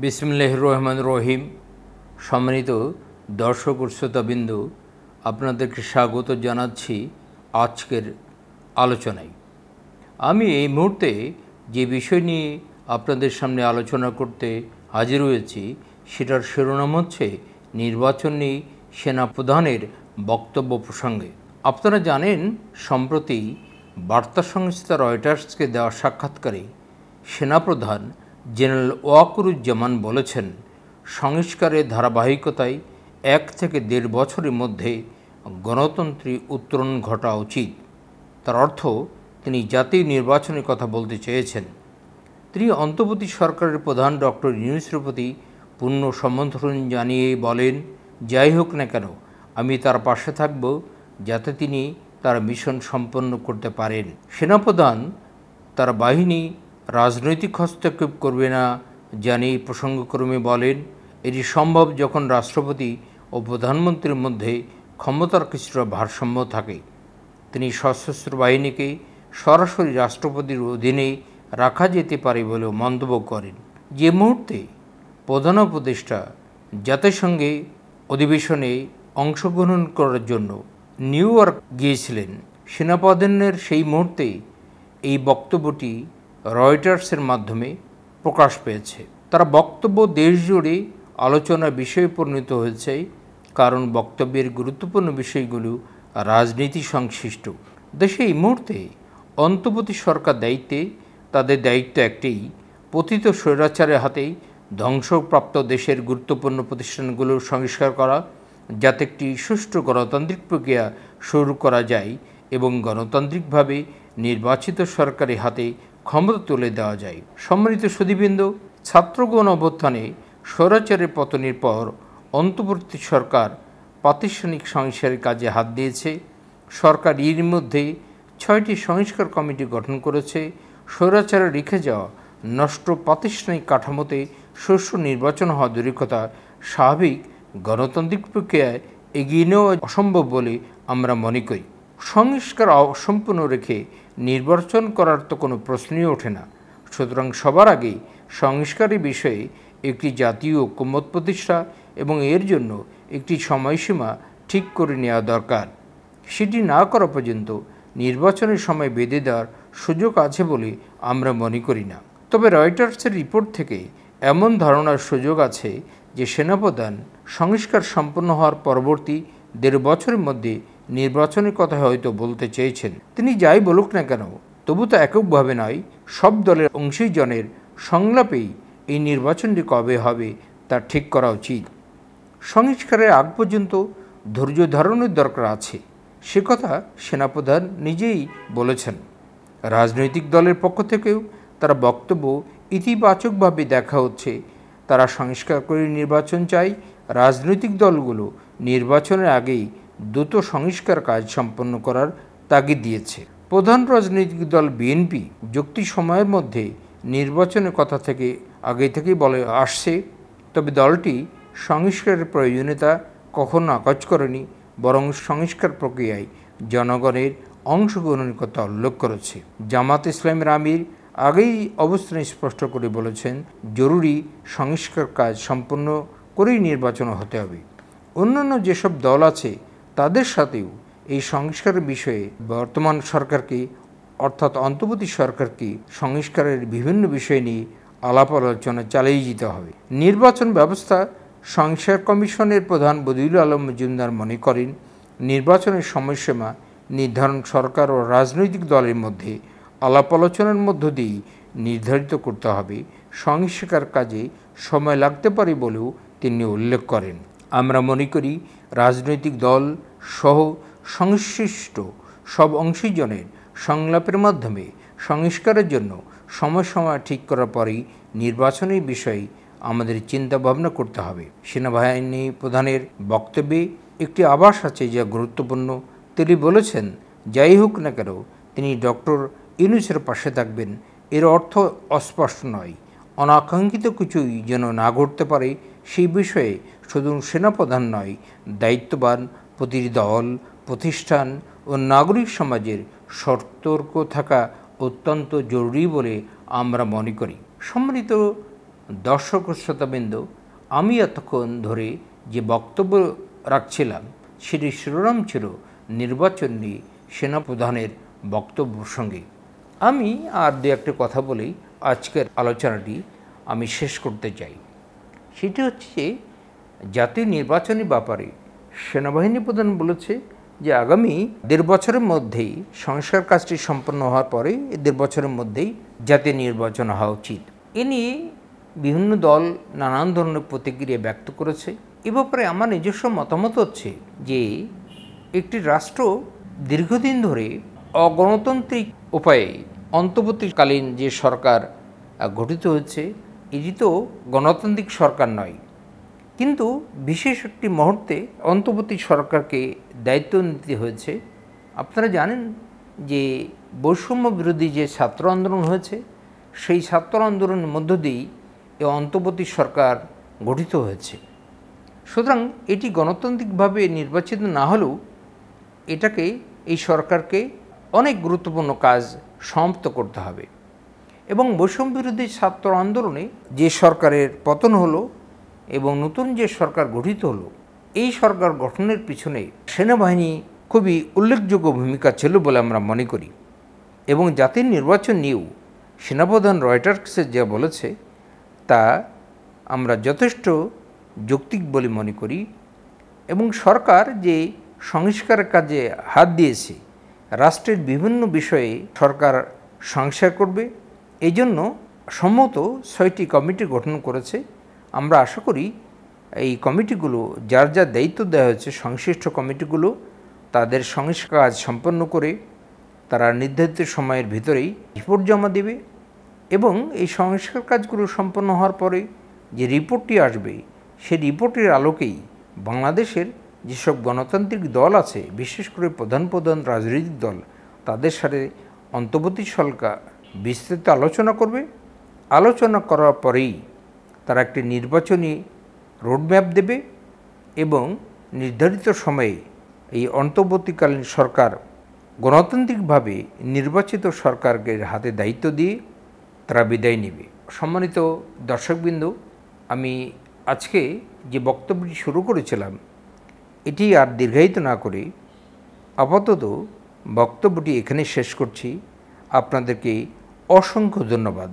বিসমিল্লাহির রহমানির রহিম। সম্মানিত দর্শক ও শ্রোতাবৃন্দ, আপনাদেরকে স্বাগত জানাচ্ছি আজকের আলোচনায়। আমি এই মুহূর্তে যে বিষয় নিয়ে আপনাদের সামনে আলোচনা করতে হাজির হয়েছি সেটার শিরোনাম হচ্ছে নির্বাচন নিয়ে সেনাপ্রধানের বক্তব্য প্রসঙ্গে। আপনারা জানেন, সম্প্রতি বার্তা সংস্থা রয়টার্সকে দেওয়া সাক্ষাৎকারে সেনাপ্রধান জেনারেল ওয়াকারুজ্জামান বলেছেন, সংস্কারের ধারাবাহিকতায় 1 থেকে 1.5 বছরের মধ্যে গণতন্ত্রে উত্তরণ ঘটা উচিত। তার অর্থ তিনি জাতীয় নির্বাচনের কথা বলতে চেয়েছেন। তিনি অন্তর্বর্তী সরকারের প্রধান ডক্টর ইউনূসের প্রতি পূর্ণ সমর্থন জানিয়ে বলেন, যাই হোক না কেন আমি তার পাশে থাকব যাতে তিনি তার মিশন সম্পন্ন করতে পারেন। সেনাপ্রধান তার বাহিনী রাজনৈতিক হস্তক্ষেপ করবে না জানিয়ে প্রসঙ্গক্রমে বলেন, এটি সম্ভব যখন রাষ্ট্রপতি ও প্রধানমন্ত্রীর মধ্যে ক্ষমতার কিছুটা ভারসাম্য থাকে। তিনি সশস্ত্র বাহিনীকে সরাসরি রাষ্ট্রপতির অধীনে রাখা যেতে পারে বলেও মন্তব্য করেন। যে মুহূর্তে প্রধান উপদেষ্টা জাতিসংঘে অধিবেশনে অংশগ্রহণ করার জন্য নিউ ইয়র্ক গিয়েছিলেন, সেনাপ্রধানের সেই মুহূর্তে এই বক্তব্যটি রয়টার্সের মাধ্যমে প্রকাশ পেয়েছে। তার বক্তব্য দেশজুড়ে আলোচনার বিষয়ে পরিণত হয়েছে, কারণ বক্তব্যের গুরুত্বপূর্ণ বিষয়গুলো রাজনীতি সংশ্লিষ্ট। দেশে এই মুহূর্তে অন্তর্বর্তী সরকার দায়িত্বে, তাদের দায়িত্ব একটাই, পতিত স্বৈরাচারের হাতেই ধ্বংসপ্রাপ্ত দেশের গুরুত্বপূর্ণ প্রতিষ্ঠানগুলো সংস্কার করা, যাতে একটি সুষ্ঠু গণতান্ত্রিক প্রক্রিয়া শুরু করা যায় এবং গণতান্ত্রিকভাবে নির্বাচিত সরকারের হাতে ক্ষমতা তুলে দেওয়া যায়। সম্মানিত সুধীবৃন্দ, ছাত্রগণ অভ্যুত্থানে স্বৈরাচারের পতনের পর অন্তর্বর্তী সরকার প্রাতিষ্ঠানিক সংস্কারের কাজে হাত দিয়েছে। সরকার এর মধ্যে 6টি সংস্কার কমিটি গঠন করেছে। স্বৈরাচারে রেখে যাওয়া নষ্ট প্রাতিষ্ঠানিক কাঠামোতে সুষ্ঠু নির্বাচন হওয়া দূরের কথা, স্বাভাবিক গণতান্ত্রিক প্রক্রিয়ায় এগিয়ে নেওয়া অসম্ভব বলে আমরা মনে করি। সংস্কার অসম্পূর্ণ রেখে নির্বাচন করার তো কোনো প্রশ্নই ওঠে না। সুতরাং সবার আগে সংস্কারের বিষয়ে একটি জাতীয় ঐকমত্য প্রতিষ্ঠা এবং এর জন্য একটি সময়সীমা ঠিক করে নেওয়া দরকার। সেটি না করা পর্যন্ত নির্বাচনের সময় বেঁধে দেওয়ার সুযোগ আছে বলে আমরা মনে করি না। তবে রয়টার্সের রিপোর্ট থেকে এমন ধারণার সুযোগ আছে যে সেনাপ্রধান সংস্কার সম্পন্ন হওয়ার পরবর্তী 1.5 বছরের মধ্যে নির্বাচনের কথা হয়তো বলতে চেয়েছেন। তিনি যাই বলুক না কেন, তবু তো এককভাবে নয়, সব দলের অংশীজনের সংলাপেই এই নির্বাচনটি কবে হবে তা ঠিক করা উচিত। সংস্কারের আগ পর্যন্ত ধৈর্য ধারণের দরকার আছে, সে কথা সেনাপ্রধান নিজেই বলেছেন। রাজনৈতিক দলের পক্ষ থেকেও তার বক্তব্য ইতিবাচকভাবে দেখা হচ্ছে। তারা সংস্কার করে নির্বাচন চায়। রাজনৈতিক দলগুলো নির্বাচনের আগেই দ্রুত সংস্কার কাজ সম্পন্ন করার তাগিদ দিয়েছে। প্রধান রাজনৈতিক দল বিএনপি যুক্তি সময়ের মধ্যে নির্বাচনের কথা থেকে আগে থেকেই বলে আসছে, তবে দলটি সংস্কারের প্রয়োজনীয়তা কখনো নাকচ করেনি, বরং সংস্কার প্রক্রিয়ায় জনগণের অংশগ্রহণের কথা উল্লেখ করেছে। জামাত ইসলামের আমির আগেই অবস্থান স্পষ্ট করে বলেছেন, জরুরি সংস্কার কাজ সম্পন্ন করেই নির্বাচন হতে হবে। অন্যান্য যেসব দল আছে তাদের সাথেও এই সংস্কারের বিষয়ে বর্তমান সরকারকে, অর্থাৎ অন্তর্বর্তী সরকারকে সংস্কারের বিভিন্ন বিষয় নিয়ে আলাপ আলোচনা চালিয়ে যেতে হবে। নির্বাচন ব্যবস্থা সংস্কার কমিশনের প্রধান বদিউল আলম মজুমদার মনে করেন, নির্বাচনের সময়সীমা নির্ধারণ সরকার ও রাজনৈতিক দলের মধ্যে আলাপ আলোচনার মধ্য দিয়ে নির্ধারিত করতে হবে। সংস্কার কাজে সময় লাগতে পারে বলেও তিনি উল্লেখ করেন। আমরা মনে করি রাজনৈতিক দল সহ সংশ্লিষ্ট সব অংশীজনের সংলাপের মাধ্যমে সংস্কারের জন্য সময় ঠিক করার পরেই নির্বাচনের বিষয়ে আমাদের চিন্তা ভাবনা করতে হবে। সেনাবাহিনী প্রধানের বক্তব্যে একটি আভাস আছে যা গুরুত্বপূর্ণ। তিনি বলেছেন, যাই হোক না কেন তিনি ডক্টর ইউনূসের পাশে থাকবেন। এর অর্থ অস্পষ্ট নয়, অনাকাঙ্ক্ষিত কিছুই যেন না ঘটতে পারে সেই বিষয়ে শুধু সেনাপ্রধান নয়, দায়িত্ববান প্রতিটি দল, প্রতিষ্ঠান ও নাগরিক সমাজের সতর্ক থাকা অত্যন্ত জরুরি বলে আমরা মনে করি। সম্মানিত দর্শক ও শ্রোতাবৃন্দ, আমি এতক্ষণ ধরে যে বক্তব্য রাখছিলাম সেটি শিরোনাম ছিল নির্বাচন নিয়ে সেনাপ্রধানের বক্তব্য প্রসঙ্গে। আমি আর দু একটা কথা বলেই আজকের আলোচনাটি আমি শেষ করতে চাই। সেটি হচ্ছে যে জাতীয় নির্বাচনের ব্যাপারে সেনাবাহিনী প্রধান বলেছে যে আগামী 1.5 বছরের মধ্যেই সংস্কার কাজটি সম্পন্ন হওয়ার পরে 1.5 বছরের মধ্যেই জাতীয় নির্বাচন হওয়া উচিত। এ নিয়ে বিভিন্ন দল নানান ধরনের প্রতিক্রিয়া ব্যক্ত করেছে। এ ব্যাপারে আমার নিজস্ব মতামত হচ্ছে যে একটি রাষ্ট্র দীর্ঘদিন ধরে অগণতান্ত্রিক উপায়ে অন্তর্বর্তীকালীন যে সরকার গঠিত হচ্ছে, এটি তো গণতান্ত্রিক সরকার নয়, কিন্তু বিশেষ একটি মুহূর্তে অন্তর্বর্তী সরকারকে দায়িত্ব নিতে হয়েছে। আপনারা জানেন যে বৈষম্য বিরোধী যে ছাত্র আন্দোলন হয়েছে, সেই ছাত্র আন্দোলনের মধ্য দিয়েই এই অন্তর্বর্তী সরকার গঠিত হয়েছে। সুতরাং এটি গণতান্ত্রিকভাবে নির্বাচিত না হলেও এই সরকারকে অনেক গুরুত্বপূর্ণ কাজ সমাপ্ত করতে হবে। এবং বৈষম্য বিরোধী ছাত্র আন্দোলনে যে সরকারের পতন হলো এবং নতুন যে সরকার গঠিত হলো, এই সরকার গঠনের পিছনে সেনাবাহিনী খুবই উল্লেখযোগ্য ভূমিকা ছিল বলে আমরা মনে করি। এবং জাতীয় নির্বাচন নিয়েও সেনাপ্রধান রয়টার্সে যা বলেছে তা আমরা যথেষ্ট যৌক্তিক বলে মনে করি। এবং সরকার যে সংস্কারের কাজে হাত দিয়েছে, রাষ্ট্রের বিভিন্ন বিষয়ে সরকার সংস্কার করবে, এই জন্য সম্মত 6টি কমিটি গঠন করেছে। আমরা আশা করি এই কমিটিগুলো যার যার দায়িত্ব দেওয়া হয়েছে, সংশ্লিষ্ট কমিটিগুলো তাদের সংস্কার কাজ সম্পন্ন করে তারা নির্ধারিত সময়ের ভিতরেই রিপোর্ট জমা দেবে। এবং এই সংস্কার কাজগুলো সম্পন্ন হওয়ার পরে যে রিপোর্টটি আসবে, সেই রিপোর্টের আলোকেই বাংলাদেশের যেসব গণতান্ত্রিক দল আছে, বিশেষ করে প্রধান প্রধান রাজনৈতিক দল, তাদের সাথে অন্তর্বর্তী সরকার বিস্তৃত আলোচনা করবে। আলোচনা করার পরেই তারা একটি নির্বাচনী রোডম্যাপ দেবে এবং নির্ধারিত সময়ে এই অন্তর্বর্তীকালীন সরকার গণতান্ত্রিকভাবে নির্বাচিত সরকারকে হাতে দায়িত্ব দিয়ে তারা বিদায় নেবে। সম্মানিত দর্শকবৃন্দ, আমি আজকে যে বক্তব্যটি শুরু করেছিলাম এটি আর দীর্ঘায়িত না করে আপাতত বক্তব্যটি এখানে শেষ করছি। আপনাদেরকে অসংখ্য ধন্যবাদ।